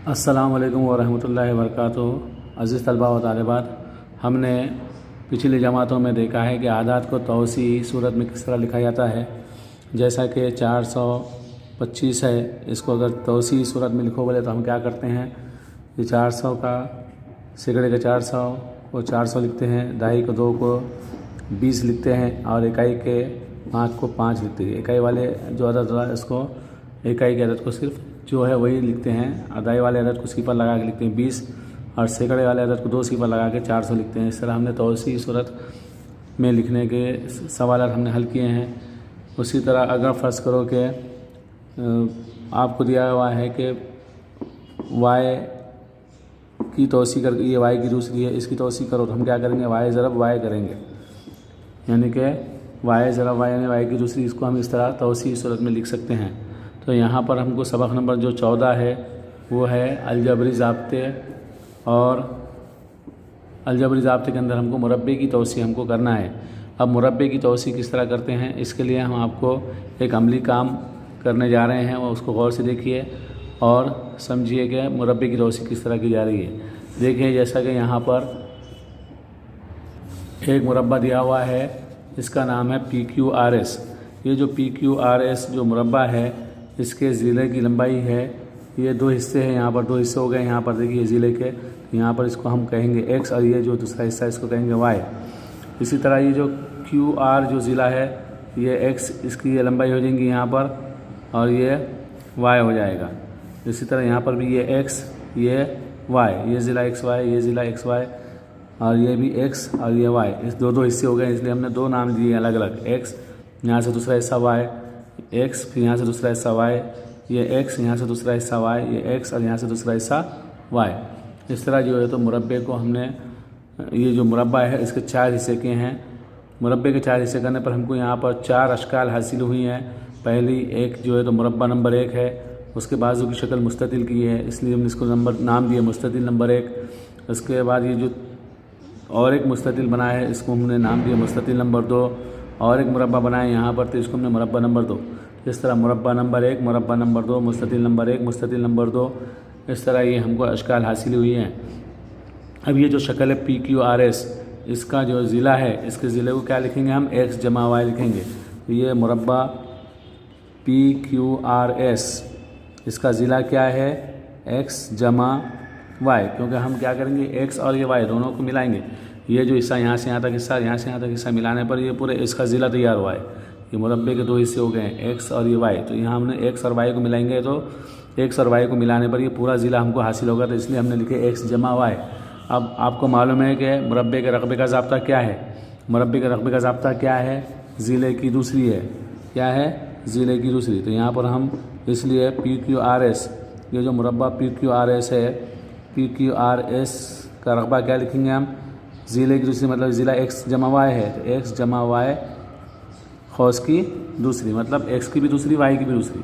अस्सलाम वालेकुम वरहमतुल्लाहि वबरकातुहू। अज़ीज़ तलबा व तालिबात, हमने पिछली जमातों में देखा है कि आदात को तौसी सूरत में किस तरह लिखा जाता है। जैसा कि 425 है, इसको अगर तौसी सूरत में लिखो बोले तो हम क्या करते हैं कि 400 का सैकड़े का 400 को 400 लिखते हैं, दहाई को 2 को 20 लिखते हैं और इकाई के 5 को 5 लिखते हैं। इकाई वाले जो अदद होता है इसको इकाई के अदद को सिर्फ जो है वही लिखते हैं, अदाई वाले अदद को सिफर लगा के लिखते हैं 20 और सैकड़े वाले अदद को 2 सिफर लगा के 400 लिखते हैं। इस तरह हमने तौसी सूरत में लिखने के सवाल हमने हल किए हैं। उसी तरह अगर फ़र्ज़ करो कि आपको दिया हुआ है कि वाई की तौसी कर, ये वाई की दूसरी है, इसकी तौसी करो, तो हम क्या करेंगे, वाई ज़रब वाई करेंगे, यानी कि वाई ज़रब वाई यानी वाई की दूसरी। इसको हम इस तरह तौसी सूरत में लिख सकते हैं। तो यहाँ पर हमको सबक नंबर जो 14 है वो है अलजबरी ज़ाब्ते, और अलजबरी ज़ाब्ते के अंदर हमको मुरब्बे की तौसी हमको करना है। अब मुरब्बे की तौसी किस तरह करते हैं, इसके लिए हम आपको एक अमली काम करने जा रहे हैं, और उसको गौर से देखिए और समझिए कि मुरब्बे की तौसी किस तरह की जा रही है। देखिए जैसा कि यहाँ पर एक मुरब्बा दिया हुआ है, इसका नाम है PQRS। ये जो PQRS जो मुरब्बा है, इसके ज़िले की लंबाई है, ये 2 हिस्से हैं, यहाँ पर 2 हिस्से हो गए। यहाँ पर देखिए ज़िले के, यहाँ पर इसको हम कहेंगे X और ये जो दूसरा हिस्सा इसको कहेंगे Y। इसी तरह ये जो QR जो ज़िला है ये X, इसकी ये लंबाई हो जाएगी यहाँ पर, और ये Y हो जाएगा। इसी तरह यहाँ पर भी ये X ये Y, ये ज़िला XY, ये ज़िला XY, और ये भी X और ये Y। इस 2 हिस्से हो गए, इसलिए हमने 2 नाम दिए अलग अलग। X यहाँ से दूसरा हिस्सा Y, X फिर यहाँ से दूसरा हिस्सा Y, ये X यहाँ से दूसरा हिस्सा Y, ये X और यहाँ से दूसरा हिस्सा Y। इस तरह जो है तो मुरब्बे को हमने, ये जो मुरब्बा है इसके 4 हिस्से किए हैं। मुरब्बे के 4 हिस्से करने पर हमको यहाँ पर 4 अशकाल हासिल हुई हैं। पहली एक जो है तो मुरब्बा नंबर 1 है, उसके बाजू की शक्ल मुस्ततिल की है, इसलिए हमने इसको नाम दिया मुस्ततिल नंबर 1। उसके बाद ये जो और एक मुस्ततिल बना है, इसको हमने नाम दिया मुस्ततिल नंबर 2। और एक मुरब्बा बनाया यहाँ पर, तो इसको हमने मुरब्बा नंबर 2। इस तरह मुरब्बा नंबर 1, मुरब्बा नंबर 2, मुस्ततिल नंबर 1, मुस्ततिल नंबर 2, इस तरह ये हमको अशकाल हासिल हुई हैं। अब ये जो शक्ल है PQRS, इसका जो ज़िला है, इसके ज़िले को क्या लिखेंगे हम, X जमा Y लिखेंगे। तो ये मुरब्बा PQRS, इसका ज़िला क्या है, X जमा Y, क्योंकि हम क्या करेंगे X और ये Y दोनों को मिलाएंगे। ये जो हिस्सा यहाँ से यहाँ तक हिस्सा, यहाँ से यहाँ तक हिस्सा मिलाने पर ये पूरे इसका ज़िला तैयार हुआ है। ये मुरब्बे के 2 हिस्से हो गए हैं, X और ये Y। तो यहाँ हमने X और Y को मिलाएंगे, तो X और Y को मिलाने पर ये पूरा ज़िला हमको हासिल होगा, तो इसलिए हमने लिखे X जमा Y। अब आपको मालूम है कि मुरब्बे के रकबे का ज़ाब्ता क्या है। मुरब्बे के रकबे का ज़ाब्ता क्या है, ज़िले की दूसरी है। क्या है, ज़िले की दूसरी। तो यहाँ पर हम इसलिए PQRS, ये जो मुरब्बा PQRS है, PQRS का रकबा क्या लिखेंगे हम, ज़िले की दूसरी, मतलब ज़िला X जमा Y है, तो X जमा Y खौस की दूसरी, मतलब X की भी दूसरी Y की भी दूसरी।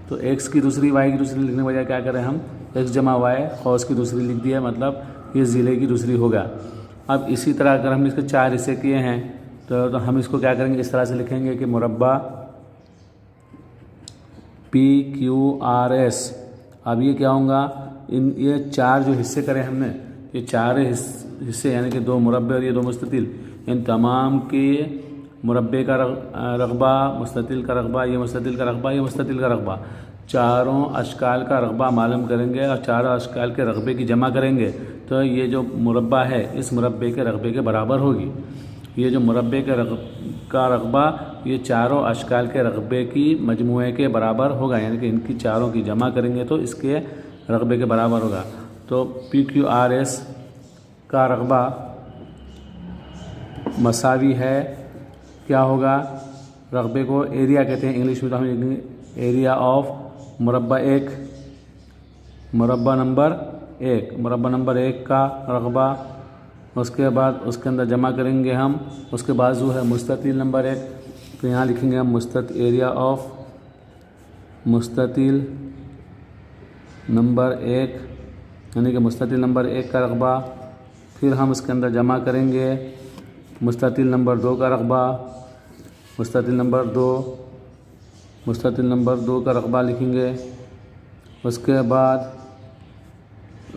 तो X की दूसरी Y की दूसरी लिखने के बजाय क्या करें हम, X जमा Y खौस की दूसरी लिख दिया, मतलब ये ज़िले की दूसरी होगा। अब इसी तरह अगर हम इसके 4 हिस्से किए हैं तो हम इसको क्या करेंगे, इस तरह से लिखेंगे कि मुरब्बा PQRS। अब ये क्या होगा, ये 4 जो हिस्से करें हमने, ये 4 हिस्से यानी कि 2 मुरब्बे और ये 2 मुस्ततिल, इन तमाम के मुरब्बे का रकबा, मुस्ततिल का रकबा, ये मुस्ततिल का रकबा, ये मुस्ततिल का रकबा, चारों अशकाल का रकबा मालूम करेंगे और चारों अशकाल के रकबे की जमा करेंगे, तो ये जो मुरब्बा है इस मुरब्बे के रकबे के बराबर होगी। ये जो मुरब्बे के का रकबा ये चारों अशकाल के रकबे की मजमूए के बराबर होगा, यानी कि इनकी चारों की जमा करेंगे तो इसके रकबे के बराबर होगा। तो PQRS का रकबा मसावी है, क्या होगा, रकबे को एरिया कहते हैं, इंग्लिश में तो हम लिखेंगे एरिया ऑफ मुरब्बा 1, मुरब्बा नंबर 1, मुरब्बा नंबर 1 का रकबा। उसके बाद उसके अंदर जमा करेंगे हम, उसके बाजू है मुस्ततिल नंबर 1, तो यहाँ लिखेंगे हम एरिया ऑफ मुस्ततिल नंबर 1, यानी कि मुस्ततिल नंबर 1 का रकबा। फिर हम उसके अंदर जमा करेंगे मुस्ततिल नंबर 2 का रकबा, मुस्ततिल नंबर 2, मुस्ततिल नंबर 2 का रकबा लिखेंगे। उसके बाद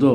2۔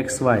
XY۔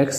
X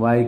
Y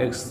X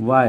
Y،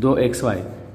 2XY،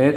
X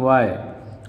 Y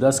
10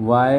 Y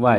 Y،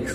X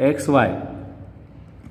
XY،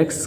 X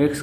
X،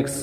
X،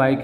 Y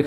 X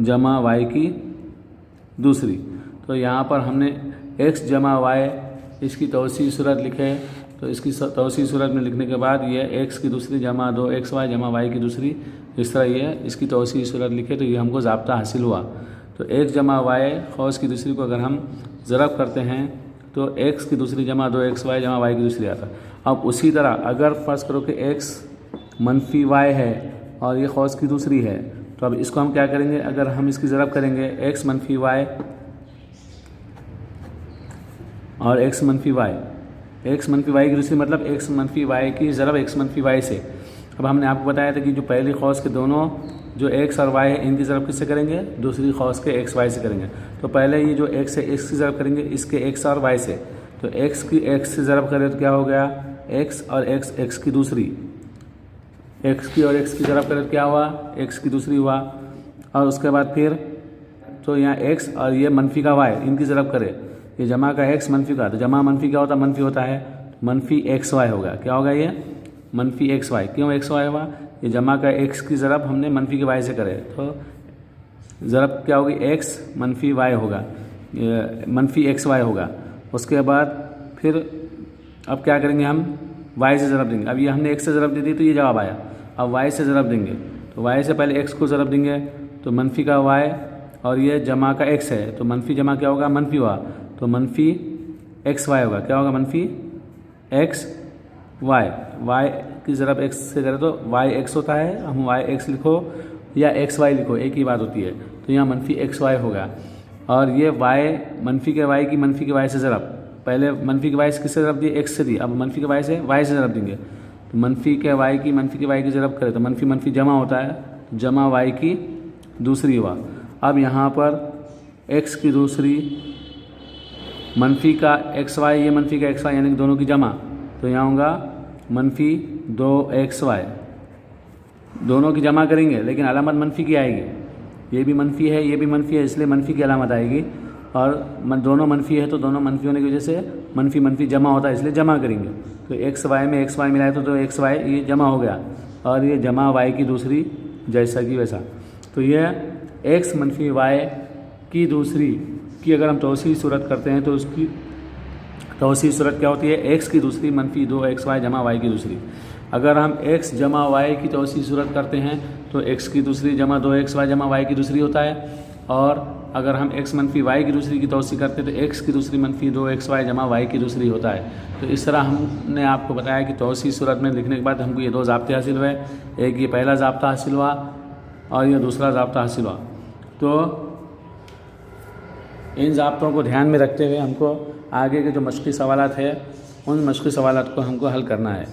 जमा y की दूसरी। तो यहाँ पर हमने x जमा y इसकी तौसीई सूरत लिखे, तो इसकी तौसीई सूरत में लिखने के बाद ये x की दूसरी जमा 2xy जमा y की दूसरी, इस तरह ये इसकी तौसीई सूरत लिखे, तो ये हमको ज़ाब्ता हासिल हुआ। तो x जमा y खौस की दूसरी को अगर हम ज़रब करते हैं तो x की दूसरी जमा 2xy जमा y की दूसरी आता। अब उसी तरह अगर फ़र्ज़ करो कि x मनफी y है और ये खौस की दूसरी है, तो अब इसको हम क्या करेंगे, अगर हम इसकी ज़रब करेंगे x मनफी y और x मनफी y, x मनफी y की दूसरी मतलब x मनफी y की ज़रब x मनफी y से। अब हमने आपको बताया था कि जो पहली खौस के दोनों जो x और y है इनकी ज़रब किससे करेंगे, दूसरी खौस के x y से करेंगे। तो पहले ये जो x है x की ज़रब करेंगे इसके x और y से, तो x की x से ज़रब करें तो क्या हो गया, x और x की दूसरी, x की और x की ज़रब करें तो क्या हुआ, x की दूसरी हुआ। और उसके बाद फिर तो यहाँ x और ये मनफी का y इनकी ज़रब करें, ये जमा का x मनफी का, तो जमा मनफी क्या होता है, मनफी होता है, मनफी xy होगा। क्या होगा ये, मनफी xy। क्यों xy हुआ, ये जमा का x की ज़रब हमने मनफी के y से करे, तो ज़रब क्या होगी, x मनफी y होगा, मनफी xy होगा। उसके बाद फिर अब क्या करेंगे, हम y से ज़रब देंगे। अब ये हमने x से ज़रब दे दी तो ये जवाब आया। अब y से ज़रब देंगे, तो y से पहले x को ज़रब देंगे, तो मनफी का y और ये जमा का x है, तो मनफी जमा क्या होगा, मनफी हुआ, तो मनफी xy होगा। क्या होगा, मनफी xy, y की ज़रब x से करें तो yx होता है, हम yx लिखो या xy लिखो एक ही बात होती है, तो यहाँ मनफी xy होगा। और ये y मनफी के y की मनफी के y से ज़रब, पहले मनफी के y से किससे ज़रब दिए, x से दी, अब मनफी के y से ज़रब देंगे, तो मनफी के y की मनफी के y की ज़रब करें तो मनफी मनफी जमा होता है, जमा y की दूसरी हुआ। अब यहाँ पर x की दूसरी मनफी का xy, ये मनफी का xy यानी कि दोनों की जमा, तो यहाँ होगा मनफी 2xy, दोनों की जमा करेंगे लेकिन अलामत मनफी की आएगी, ये भी मनफी है ये भी मनफी है इसलिए मनफी की अलामत आएगी, और दोनों मनफी है तो दोनों मनफी होने की वजह से मनफी मनफी जमा होता है इसलिए जमा करेंगे। तो xy में xy मिलाए तो xy ये जमा हो गया, और ये जमा y की दूसरी जैसा कि वैसा। तो ये x मनफी y की दूसरी की अगर हम तौसीई सूरत करते हैं तो उसकी तौसीई सूरत क्या होती है, x की दूसरी मनफी 2xy जमा y की दूसरी। अगर हम x जमा y की तौसीई सूरत करते हैं तो x की दूसरी जमा 2xy जमा y की दूसरी होता है, और अगर हम x मनफी y की दूसरी की तौसीई करते हैं तो x की दूसरी मनफी 2xy जमा y की दूसरी होता है। तो इस तरह हमने आपको बताया कि तौसीई सूरत में लिखने के बाद हमको ये दो ज़ाब्ते हासिल हुए, एक ये पहला ज़ाब्ता हासिल हुआ और ये दूसरा ज़ाब्ता हासिल हुआ। तो इन ज़ाब्तों को ध्यान में रखते हुए हमको आगे के जो मशक़ी सवालात है उन मशक़ी सवालात को हमको हल करना है।